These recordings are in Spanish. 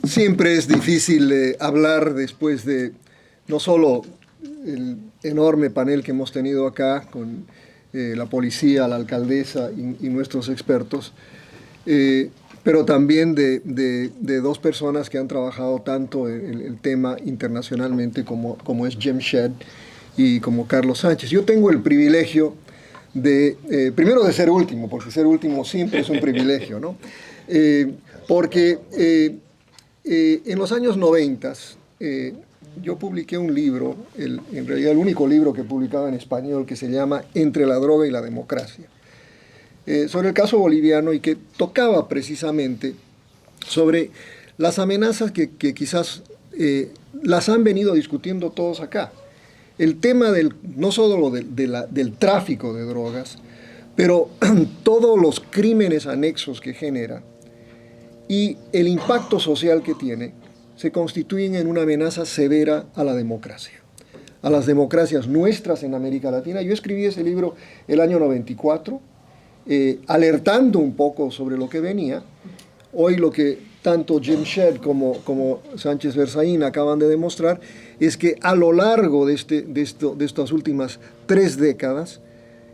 Siempre es difícil hablar después de no solo el enorme panel que hemos tenido acá con la policía, la alcaldesa y nuestros expertos, pero también de dos personas que han trabajado tanto el tema internacionalmente como es Jim Shedd y como Carlos Sánchez. Yo tengo el privilegio primero de ser último, porque ser último siempre es un privilegio, ¿no? Porque en los años 90 yo publiqué un libro, en realidad el único libro que publicaba en español, que se llama Entre la droga y la democracia, sobre el caso boliviano, y que tocaba precisamente sobre las amenazas que quizás las han venido discutiendo todos acá. El tema no solo del tráfico de drogas, pero todos los crímenes anexos que genera y el impacto social que tiene, se constituyen en una amenaza severa a la democracia, a las democracias nuestras en América Latina. Yo escribí ese libro el año 94, alertando un poco sobre lo que venía. Hoy lo que tanto Jim Shedd como Sánchez Versaín acaban de demostrar es que a lo largo de estas últimas 3 décadas,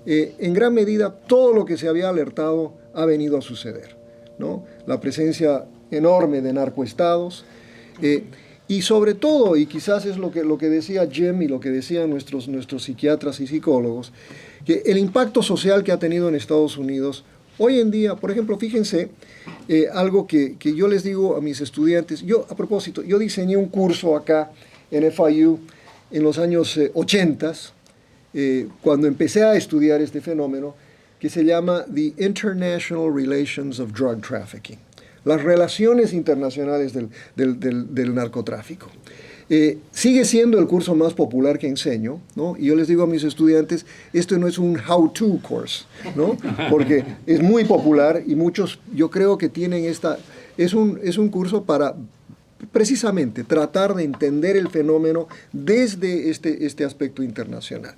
en gran medida todo lo que se había alertado ha venido a suceder, ¿no? La presencia enorme de narcoestados, y sobre todo, y quizás es lo que decía Jim y lo que decían nuestros psiquiatras y psicólogos, que el impacto social que ha tenido en Estados Unidos hoy en día. Por ejemplo, fíjense, algo que yo les digo a mis estudiantes. A propósito, yo diseñé un curso acá en FIU en los años 80, cuando empecé a estudiar este fenómeno, que se llama The International Relations of Drug Trafficking, las relaciones internacionales del narcotráfico. Sigue siendo el curso más popular que enseño, ¿no? Y yo les digo a mis estudiantes, esto no es un how-to course, ¿no? Porque es muy popular y muchos, yo creo que tienen es un curso para precisamente tratar de entender el fenómeno desde este aspecto internacional.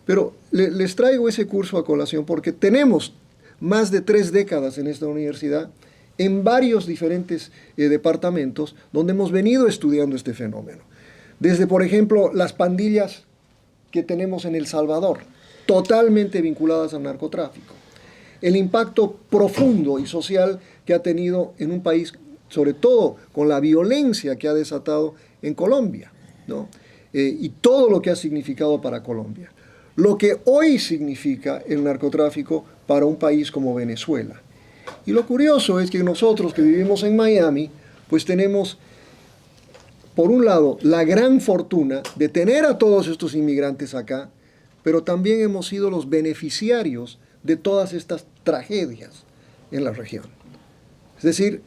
Pero les traigo ese curso a colación porque tenemos más de 3 décadas en esta universidad, en varios diferentes departamentos, donde hemos venido estudiando este fenómeno. Desde, por ejemplo, las pandillas que tenemos en El Salvador, totalmente vinculadas al narcotráfico. El impacto profundo y social que ha tenido en un país, sobre todo con la violencia que ha desatado en Colombia, ¿no? Y todo lo que ha significado para Colombia. Lo que hoy significa el narcotráfico para un país como Venezuela. Y lo curioso es que nosotros que vivimos en Miami, pues tenemos, por un lado, la gran fortuna de tener a todos estos inmigrantes acá, pero también hemos sido los beneficiarios de todas estas tragedias en la región. Es decir,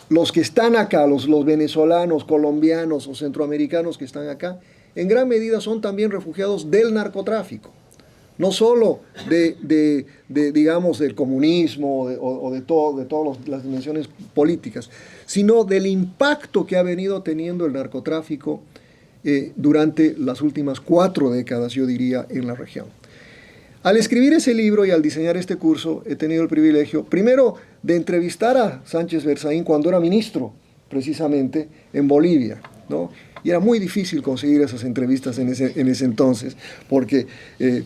los que están acá, los venezolanos, colombianos o centroamericanos que están acá, en gran medida son también refugiados del narcotráfico. No solo digamos, del comunismo o de todas las dimensiones políticas, sino del impacto que ha venido teniendo el narcotráfico durante las últimas 4 décadas, yo diría, en la región. Al escribir ese libro y al diseñar este curso, he tenido el privilegio, primero, de entrevistar a Sánchez Versaín cuando era ministro, precisamente, en Bolivia, ¿no? Y era muy difícil conseguir esas entrevistas en ese entonces, porque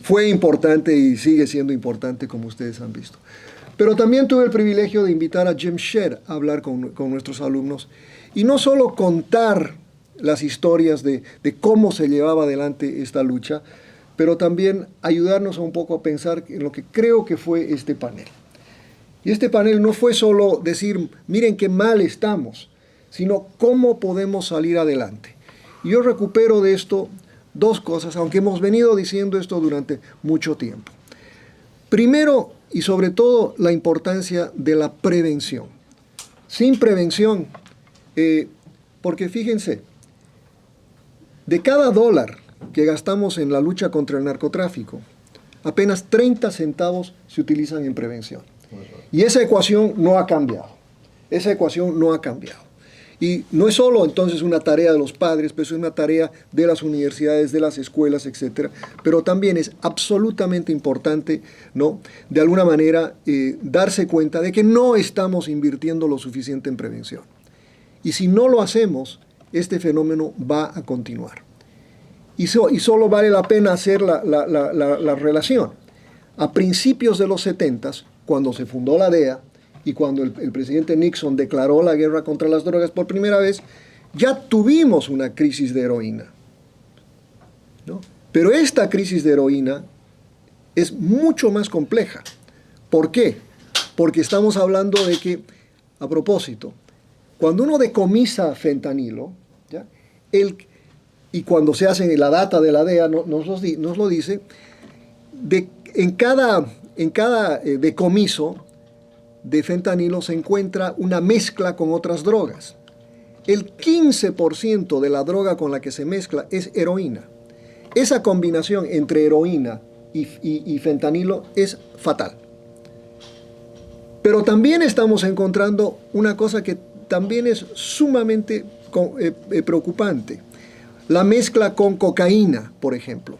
fue importante y sigue siendo importante, como ustedes han visto. Pero también tuve el privilegio de invitar a Jim Shedd a hablar con nuestros alumnos, y no solo contar las historias de cómo se llevaba adelante esta lucha, pero también ayudarnos un poco a pensar en lo que creo que fue este panel. Y este panel no fue solo decir, miren qué mal estamos, sino cómo podemos salir adelante. Y yo recupero de esto 2 cosas, aunque hemos venido diciendo esto durante mucho tiempo. Primero, y sobre todo, la importancia de la prevención. Sin prevención, porque fíjense, de cada $1 que gastamos en la lucha contra el narcotráfico, apenas 30 centavos se utilizan en prevención. Y esa ecuación no ha cambiado. Esa ecuación no ha cambiado. Y no es solo entonces una tarea de los padres, pero es una tarea de las universidades, de las escuelas, etc. Pero también es absolutamente importante, ¿no?, de alguna manera darse cuenta de que no estamos invirtiendo lo suficiente en prevención. Y si no lo hacemos, este fenómeno va a continuar. Y solo vale la pena hacer la relación. A principios de los 70s, cuando se fundó la DEA y cuando el presidente Nixon declaró la guerra contra las drogas por primera vez, ya tuvimos una crisis de heroína, ¿no? Pero esta crisis de heroína es mucho más compleja. ¿Por qué? Porque estamos hablando de que, a propósito, cuando uno decomisa fentanilo, ¿ya? Y cuando se hace la data de la DEA nos lo dice, en cada decomiso de fentanilo se encuentra una mezcla con otras drogas. El 15% de la droga con la que se mezcla es heroína. Esa combinación entre heroína y fentanilo es fatal. Pero también estamos encontrando una cosa que también es sumamente preocupante. La mezcla con cocaína, por ejemplo,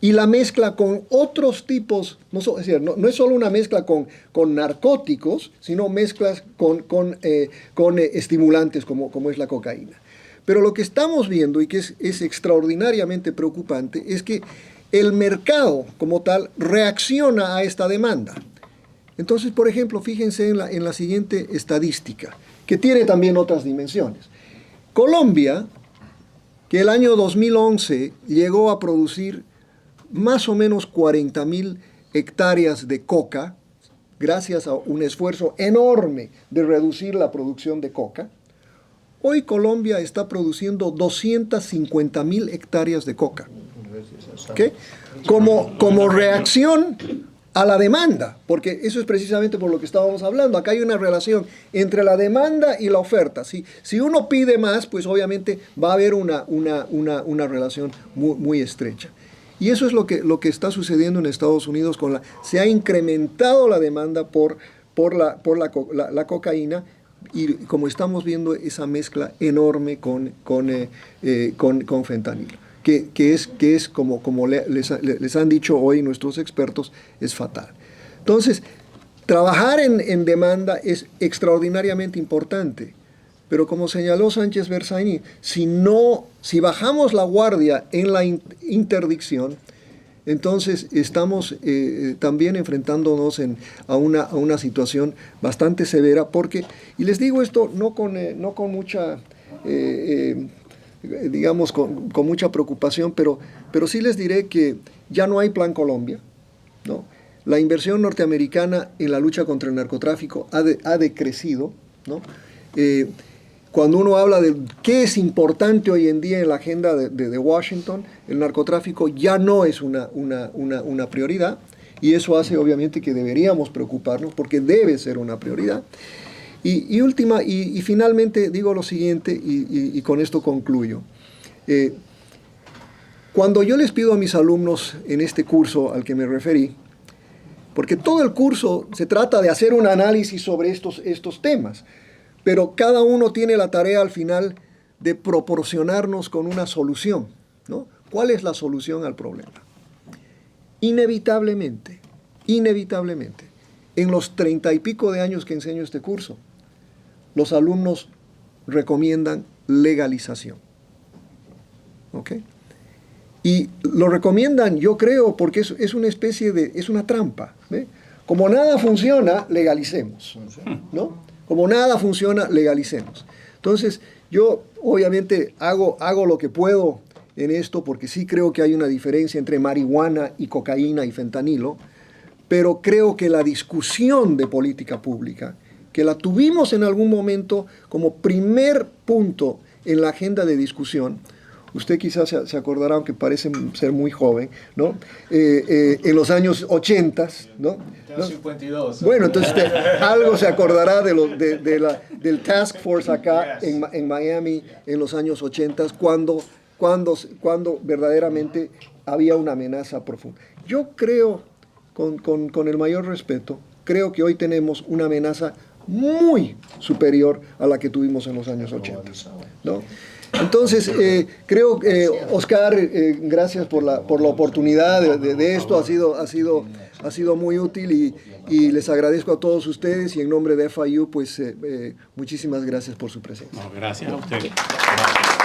y la mezcla con otros tipos, no es solo una mezcla con narcóticos, sino mezclas con estimulantes como es la cocaína. Pero lo que estamos viendo y que es extraordinariamente preocupante es que el mercado como tal reacciona a esta demanda. Entonces, por ejemplo, fíjense en la siguiente estadística, que tiene también otras dimensiones. Colombia, que el año 2011 llegó a producir más o menos 40.000 hectáreas de coca, gracias a un esfuerzo enorme de reducir la producción de coca. Hoy Colombia está produciendo 250.000 hectáreas de coca, ¿okay? Como reacción a la demanda, porque eso es precisamente por lo que estábamos hablando. Acá hay una relación entre la demanda y la oferta. Si uno pide más, pues obviamente va a haber una relación muy estrecha. Y eso es lo que está sucediendo en Estados Unidos. Se ha incrementado la demanda por la cocaína, y como estamos viendo esa mezcla enorme con fentanilo. Que es como les han dicho hoy nuestros expertos, es fatal. Entonces, trabajar en demanda es extraordinariamente importante, pero como señaló Sánchez Bersani, si bajamos la guardia en la interdicción, entonces estamos también enfrentándonos a una situación bastante severa, porque, y les digo esto no con mucha... digamos, con mucha preocupación, pero sí les diré que ya no hay Plan Colombia, ¿no? La inversión norteamericana en la lucha contra el narcotráfico ha decrecido, ¿no? Cuando uno habla de qué es importante hoy en día en la agenda de Washington, el narcotráfico ya no es una prioridad, y eso hace obviamente que deberíamos preocuparnos, porque debe ser una prioridad. Y finalmente digo lo siguiente, y con esto concluyo. Cuando yo les pido a mis alumnos en este curso al que me referí, porque todo el curso se trata de hacer un análisis sobre estos temas, pero cada uno tiene la tarea al final de proporcionarnos con una solución, ¿no? ¿Cuál es la solución al problema? Inevitablemente, en los 30 y pico de años que enseño este curso, los alumnos recomiendan legalización. ¿Ok? Y lo recomiendan, yo creo, porque es una especie es una trampa, ¿ve? Como nada funciona, legalicemos, ¿no? Como nada funciona, legalicemos. Entonces, yo obviamente hago lo que puedo en esto, porque sí creo que hay una diferencia entre marihuana y cocaína y fentanilo, pero creo que la discusión de política pública, que la tuvimos en algún momento como primer punto en la agenda de discusión, usted quizás se acordará, aunque parece ser muy joven, ¿no? En los años 80, ¿no? Tengo 52. Bueno, entonces algo se acordará del Task Force acá en Miami en los años 80, cuando verdaderamente había una amenaza profunda. Yo creo, con el mayor respeto, creo que hoy tenemos una amenaza muy superior a la que tuvimos en los años 80, ¿no? Entonces, creo, Oscar, gracias por la oportunidad de esto. Ha sido ha sido muy útil y les agradezco a todos ustedes y en nombre de FIU, pues muchísimas gracias por su presencia. No, gracias a usted. Gracias.